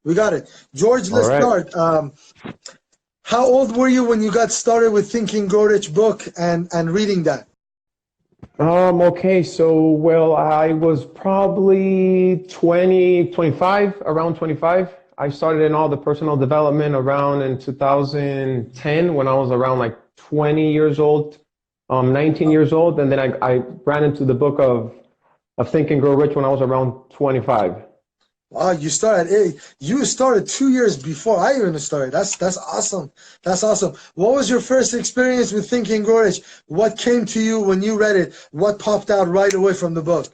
We got it. George, All let's right. start. How old were you when you got started with Think and Grow Rich book and reading that? Okay, so, well, I was probably 25, around 25. I started in all the personal development around in 2010 when I was around like 20 years old, 19 years old. And then I ran into the book of Think and Grow Rich when I was around 25. Wow, you started 2 years before I even started. That's awesome. That's awesome. What was your first experience with Think and Grow Rich? What came to you when you read it? What popped out right away from the book?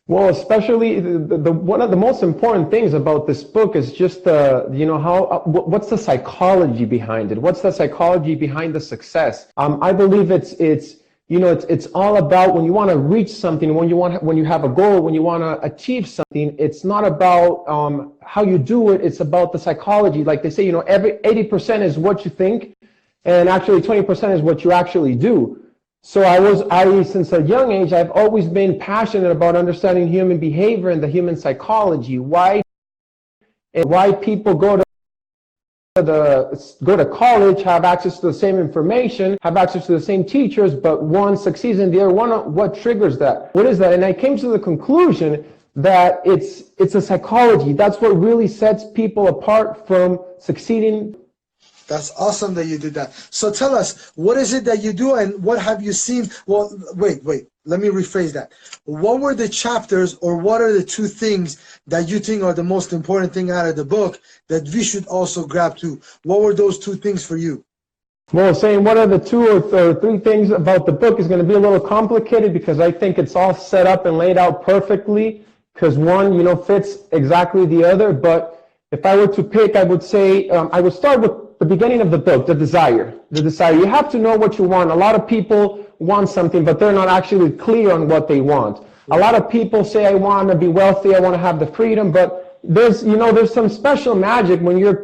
Well, especially one of the most important things about this book is just what's the psychology behind it? What's the psychology behind the success? I believe it's all about when you want to reach something, when you have a goal, when you want to achieve something. It's not about how you do it. It's about the psychology. Like they say, every 80% is what you think, and actually 20% is what you actually do. So since a young age, I've always been passionate about understanding human behavior and the human psychology. Why people go to college, have access to the same information, have access to the same teachers, but one succeeds in the other one. What triggers that? What is that? And I came to the conclusion that it's a psychology. That's what really sets people apart from succeeding. That's awesome that you did that. So tell us, what is it that you do and what have you seen? Well, wait, let me rephrase that. What were the chapters or what are the two things that you think are the most important thing out of the book that we should also grab to? What were those two things for you? Well, saying what are the two or three things about the book is going to be a little complicated because I think it's all set up and laid out perfectly because one, fits exactly the other. But if I were to pick, I would say I would start with the beginning of the book, the desire. You have to know what you want. A lot of people want something, but they're not actually clear on what they want. A lot of people say, I want to be wealthy, I want to have the freedom, but there's some special magic when you're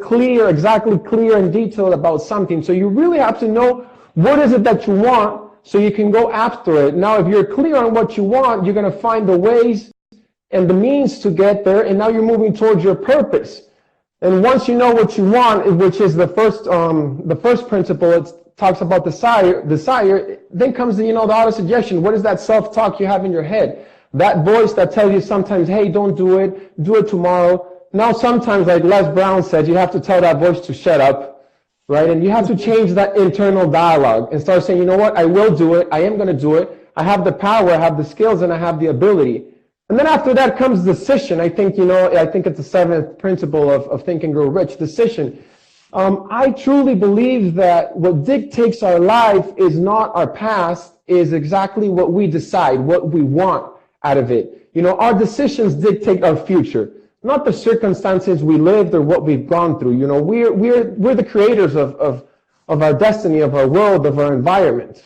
exactly clear and detailed about something. So you really have to know what is it that you want so you can go after it. Now, if you're clear on what you want, you're going to find the ways and the means to get there, and now you're moving towards your purpose. And once you know what you want, which is the first principle, it talks about desire, then comes the auto-suggestion. What is that self-talk you have in your head? That voice that tells you sometimes, hey, don't do it tomorrow. Now sometimes, like Les Brown said, you have to tell that voice to shut up, right? And you have to change that internal dialogue and start saying, you know what, I will do it, I am going to do it, I have the power, I have the skills, and I have the ability. And then after that comes decision. I think it's the seventh principle of Think and Grow Rich, decision. I truly believe that what dictates our life is not our past, is exactly what we decide, what we want out of it. Our decisions dictate our future, not the circumstances we lived or what we've gone through. We're the creators of our destiny, of our world, of our environment.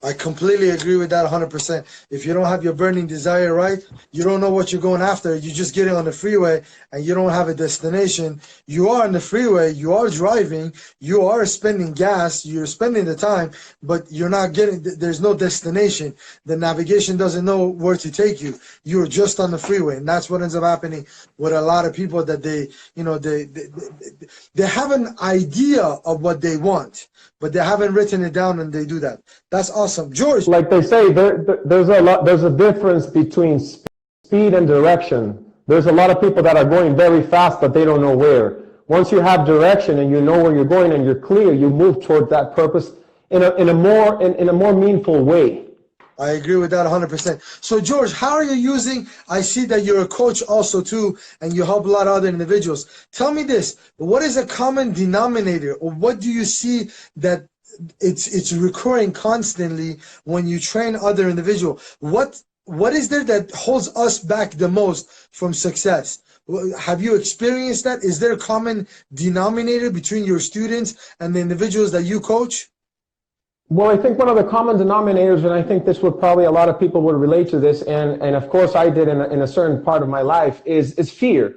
I completely agree with that 100%. If you don't have your burning desire right, you don't know what you're going after. You just get on the freeway and you don't have a destination. You are on the freeway, you are driving, you are spending gas, you're spending the time, but you're not there's no destination. The navigation doesn't know where to take you. You're just on the freeway. And that's what ends up happening with a lot of people, that they have an idea of what they want, but they haven't written it down, and they do that. That's awesome. George. Like they say, there's a difference between speed and direction. There's a lot of people that are going very fast, but they don't know where. Once you have direction and you know where you're going and you're clear, you move toward that purpose in a more meaningful way. I agree with that 100%. So George, how are you using, I see that you're a coach also too, and you help a lot of other individuals. Tell me this, what is a common denominator, or what do you see that it's recurring constantly when you train other individuals? What is there that holds us back the most from success? Have you experienced that? Is there a common denominator between your students and the individuals that you coach? Well, I think one of the common denominators, and I think this would probably a lot of people would relate to this, and of course I did in a certain part of my life, is fear.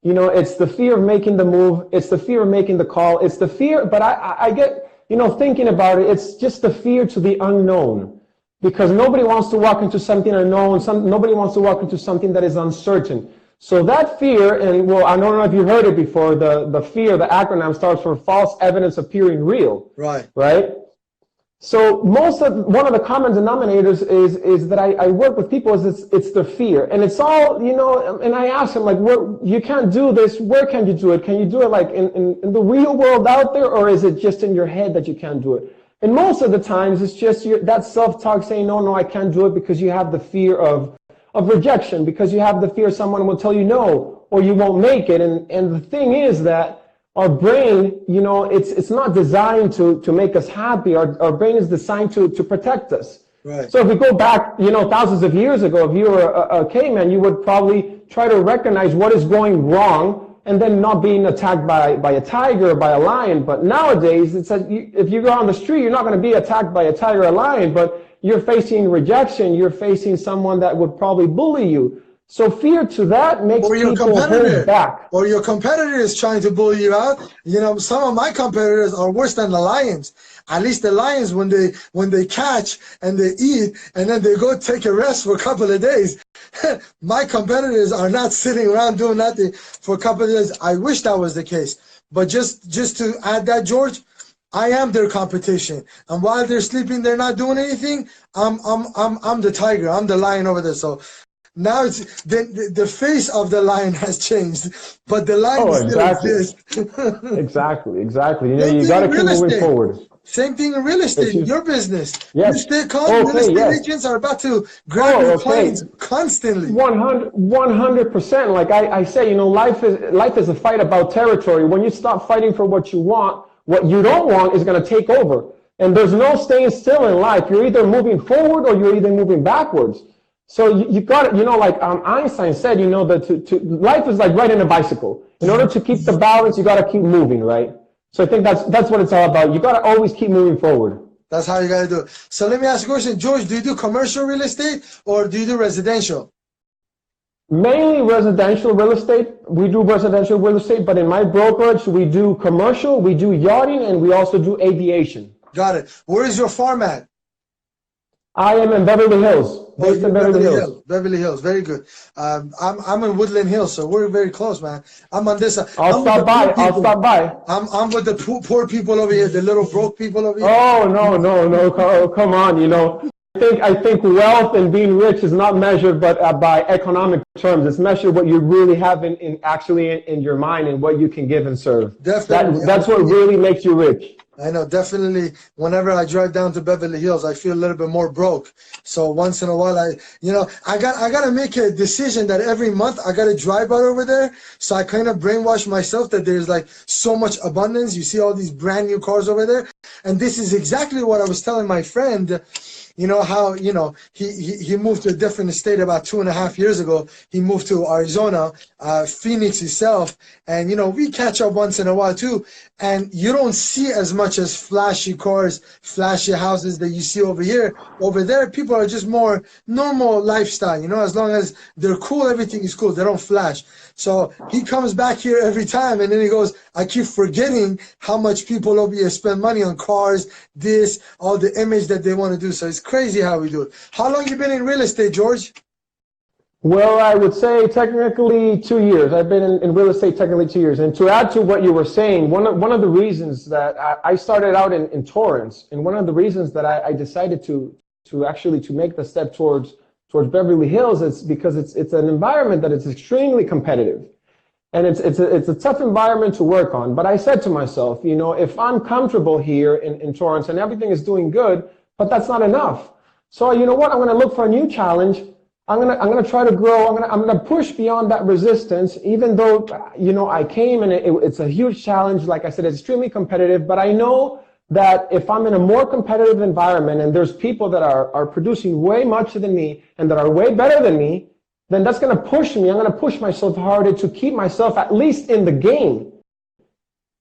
It's the fear of making the move. It's the fear of making the call. It's the fear, but I get, thinking about it, it's just the fear to the unknown, because nobody wants to walk into something unknown. Nobody wants to walk into something that is uncertain. So that fear, and well, I don't know if you heard it before, the fear, the acronym starts for false evidence appearing real. Right. Right? So one of the common denominators is that I work with people is it's the fear, and it's all, and I ask them, like, you can't do this, where can you do it? Can you do it like in the real world out there, or is it just in your head that you can't do it? And most of the times it's just that self-talk saying, no, I can't do it, because you have the fear of rejection, because you have the fear someone will tell you no, or you won't make it. And the thing is that our brain, it's not designed to make us happy. Our brain is designed to protect us. Right. So if we go back, thousands of years ago, if you were a caveman, you would probably try to recognize what is going wrong and then not being attacked by a tiger or by a lion. But nowadays, it's like if you go on the street, you're not going to be attacked by a tiger or a lion, but you're facing rejection. You're facing someone that would probably bully you. So fear to that makes people hold back. Or your competitor is trying to bully you out. Some of my competitors are worse than the lions. At least the lions, when they catch and they eat and then they go take a rest for a couple of days. My competitors are not sitting around doing nothing for a couple of days. I wish that was the case. But just to add that, George, I am their competition, and while they're sleeping, they're not doing anything. I'm the tiger. I'm the lion over there. So now it's the face of the lion has changed, but the lion still exists. Exactly. You got to keep moving forward. Same thing in real estate, in your business. Yes. Real estate agents are about to grab your clients constantly. 100%. Like I say, life is a fight about territory. When you stop fighting for what you want, what you don't want is going to take over. And there's no staying still in life. You're either moving forward or you're either moving backwards. So you got it, like Einstein said, that life is like riding a bicycle. In order to keep the balance, you got to keep moving, right? So I think that's what it's all about. You got to always keep moving forward. That's how you got to do it. So let me ask you a question. George, do you do commercial real estate or do you do residential? Mainly residential real estate. We do residential real estate, but in my brokerage, we do commercial, we do yachting, and we also do aviation. Got it. Where is your farm at? I am in Beverly Hills. Based in Beverly Hills. Beverly Hills, very good. I'm in Woodland Hills, so we're very close, man. I'm on this. I'll stop by. I'm with the poor people over here, the little broke people over here. Oh no! Come on, I think wealth and being rich is not measured, but by economic terms. It's measured what you really have in your mind and what you can give and serve. Definitely. That's what really makes you rich. I know, definitely. Whenever I drive down to Beverly Hills, I feel a little bit more broke. So once in a while, I got to make a decision that every month I got to drive out over there. So I kind of brainwash myself that there's like so much abundance. You see all these brand new cars over there. And this is exactly what I was telling my friend. How he moved to a different state about 2.5 years ago. He moved to Arizona, Phoenix itself, and we catch up once in a while too. And you don't see as much as flashy cars, flashy houses that you see over here. Over there, people are just more normal lifestyle. As long as they're cool, everything is cool. They don't flash. So he comes back here every time, and then he goes, I keep forgetting how much people over here spend money on cars, all the image that they want to do. So it's crazy how we do it. How long you been in real estate, George? Well, I would say technically 2 years. I've been in real estate technically 2 years. And to add to what you were saying, one of the reasons that I started out in Torrance, and one of the reasons that I decided to make the step towards Beverly Hills is because it's an environment that is extremely competitive. And it's a tough environment to work on. But I said to myself, if I'm comfortable here in Torrance and everything is doing good, but that's not enough. So you know what? I'm going to look for a new challenge. I'm going to try to grow. I'm going to push beyond that resistance, even though, I came and it's a huge challenge. Like I said, it's extremely competitive, but I know that if I'm in a more competitive environment and there's people that are producing way much than me and that are way better than me, then that's going to push me. I'm going to push myself harder to keep myself at least in the game.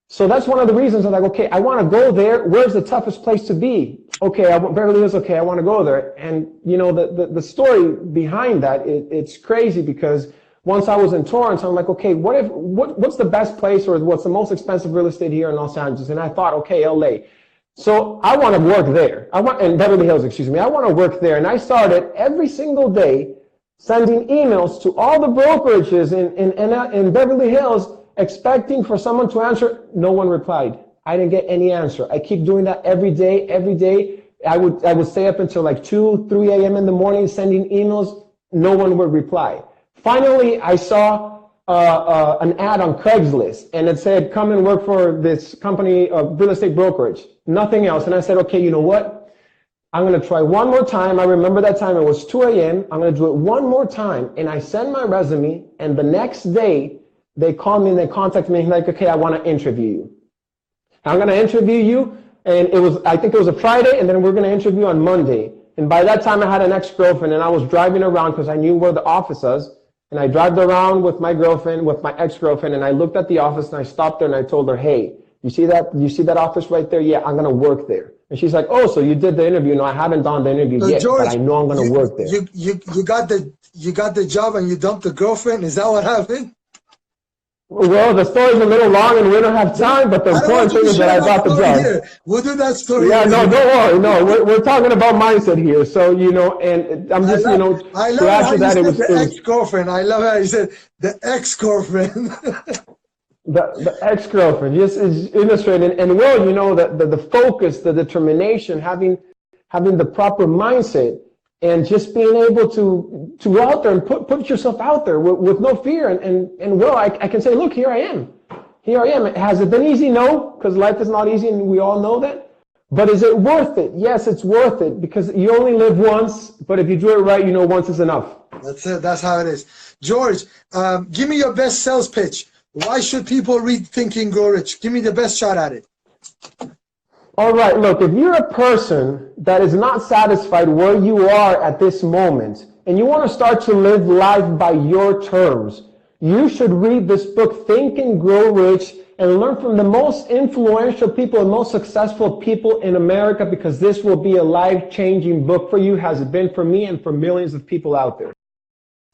So that's one of the reasons I'm like, okay, I want to go there. Where's the toughest place to be? Okay, Beverly Hills, okay, I want to go there. And, the story behind that, it's crazy because once I was in Torrance, I'm like, okay, what's the best place or what's the most expensive real estate here in Los Angeles? And I thought, okay, LA. So I want to work there. In Beverly Hills, excuse me. I want to work there. And I started every single day sending emails to all the brokerages in Beverly Hills, expecting for someone to answer. No one replied. I didn't get any answer. I keep doing that every day, every day. I would stay up until like 2, 3 a.m. in the morning sending emails. No one would reply. Finally, I saw an ad on Craigslist, and it said, come and work for this company of real estate brokerage. Nothing else. And I said, okay, you know what? I'm going to try one more time. I remember that time it was 2 a.m. I'm going to do it one more time. And I send my resume, and the next day they call me and they contact me like, okay, I want to interview you. I'm going to interview you. And I think it was a Friday, and then we're going to interview on Monday. And by that time I had an ex-girlfriend, and I was driving around because I knew where the office was. And I drove around with my girlfriend, with my ex-girlfriend, and I looked at the office and I stopped there and I told her, hey, you see that office right there? Yeah, I'm going to work there. And she's like, oh, so you did the interview? No, I haven't done the interview yet, George, but I know I'm going to work there. You got the job and you dumped the girlfriend? Is that what happened? Well, the story's a little long and we don't have time, but the important thing is that I got the job. Here. We'll do that story. Yeah, no, don't worry. No, we're talking about mindset here. So, you know, and I'm just, I love how you said the ex-girlfriend. I love how you said the ex-girlfriend. The ex-girlfriend, just is illustrated. And well, you know, the focus, the determination, having the proper mindset, and just being able to go out there and put yourself out there with no fear. And well, I can say, look, here I am. Here I am. Has it been easy? No, because life is not easy, and we all know that. But is it worth it? Yes, it's worth it, because you only live once, but if you do it right, you know once is enough. That's it. That's how it is. George, give me your best sales pitch. Why should people read Think and Grow Rich? Give me the best shot at it. All right, look, if you're a person that is not satisfied where you are at this moment, and you want to start to live life by your terms, you should read this book, Think and Grow Rich, and learn from the most influential people and most successful people in America, because this will be a life-changing book for you, has it been for me and for millions of people out there.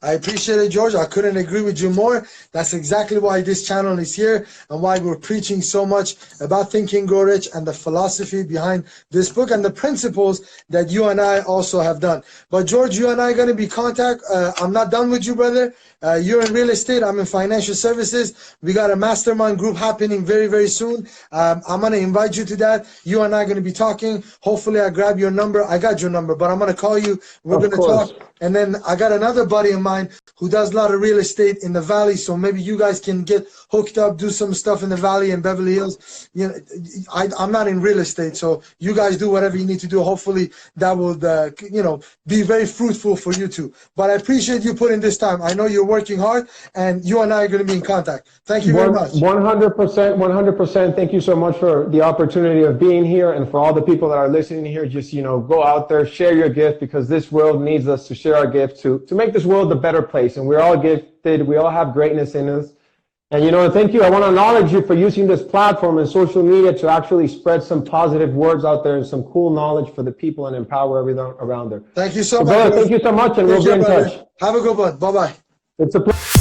I appreciate it, George. I couldn't agree with you more. That's exactly why this channel is here and why we're preaching so much about Think and Grow Rich and the philosophy behind this book and the principles that you and I also have done. But George, you and I are going to be contact. I'm not done with you, brother. You're in real estate. I'm in financial services. We got a mastermind group happening very, very soon. I'm going to invite you to that. You and I are going to be talking. Hopefully I grab your number. I got your number, but I'm going to call you. We're going to talk. And then I got another buddy of mine who does a lot of real estate in the Valley. So maybe you guys can get hooked up, do some stuff in the Valley and Beverly Hills. You know, I'm not in real estate, so you guys do whatever you need to do. Hopefully that will, you know, be very fruitful for you too. But I appreciate you putting this time. I know you're working hard, and you and I are going to be in contact. Thank you very much. 100%, 100%. Thank you so much for the opportunity of being here, and for all the people that are listening here. Just, you know, go out there, share your gift, because this world needs us to share our gift to make this world a better place. And we're all gifted. We all have greatness in us. And, you know, thank you. I want to acknowledge you for using this platform and social media to actually spread some positive words out there and some cool knowledge for the people and empower everyone around there. Thank you so much. Brother, thank you so much, and we'll be in touch. Have a good one. Bye-bye. It's a pleasure.